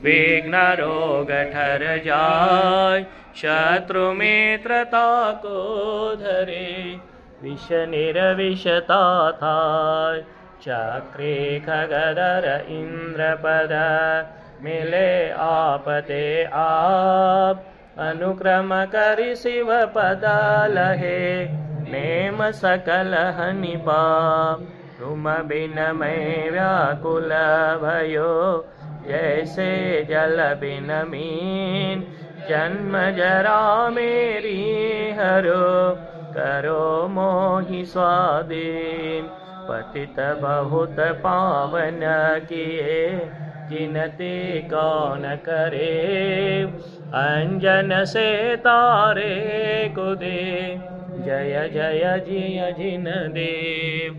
विघ्न रोग ठर जाय, शत्रु मित्रता को धरे, विष निर्विषता थाय, चक्रे खगदर इंद्रपद, मिले आपते आप, अनुक्रम करि शिव पद लहे, नेम सकल हनि पाप, तुम बिन मैं व्याकुल भयो, जैसे जल बिन मीन, जन्म जरा मेरी हरो, करो मोहि स्वाधीन, पतित बहुत पावन किए, जिनते कौन करे, अंजन से तारे को दे, जय जय जिय जिन देव,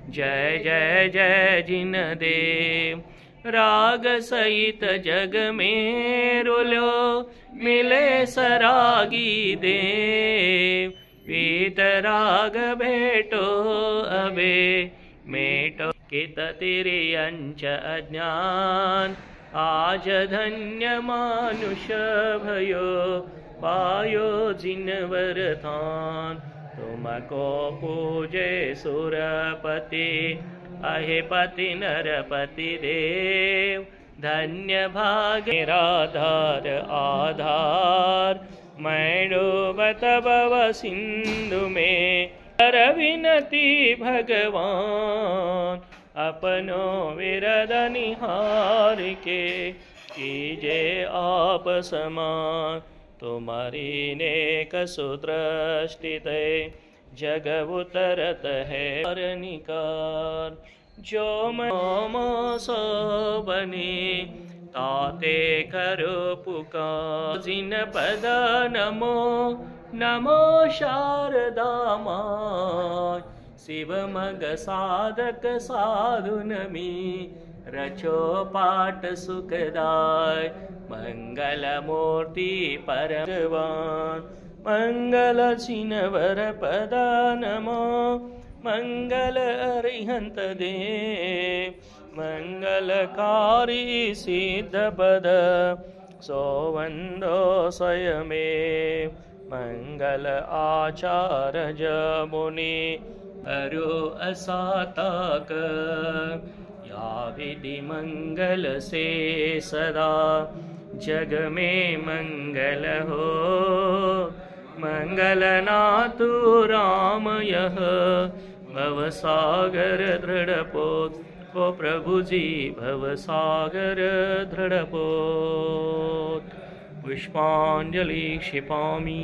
जय जय जय जिन देव, राग सहित जग में रुलो, मिले सरागी देव, पीत राग भेटो अबे, मेटो कित तिर्यंच अज्ञान, आज धन्य मानुष भयो, पायो जिनवर थान, तुमको पूजे सुरपति, अहे पति नरपति देव, धन्य भाग मेराधार आधार, मैं डूबत भव सिंधु में, कर विनती भगवान, अपनो विरद निहार के, कीजे आप समान, तुम्हारी नेक सुदृष्टित, जग उतरत है निकार, जो मैं सो बनी, ताते करो पुकार, जिन पद नमो नमो शारदा माय, शिव मग साधक साधु नमी, रचो पाठ सुखदाय, मंगल मूर्ति परवान, मंगल सिनवर पद नमो, मंगल अरिहंत देव, मंगलकारी सिद्ध पद, सोवंदो स्वयमेव, मंगल आचार्य मुनि, अरु असातक, या विधि मंगल से सदा, जग में मंगल हो, मंगल नातु राम यह, भव सागर दृढ़ पोत, ओ प्रभु जी भव सागर दृढ़ पोत, पुष्पांजलि क्षिपामि।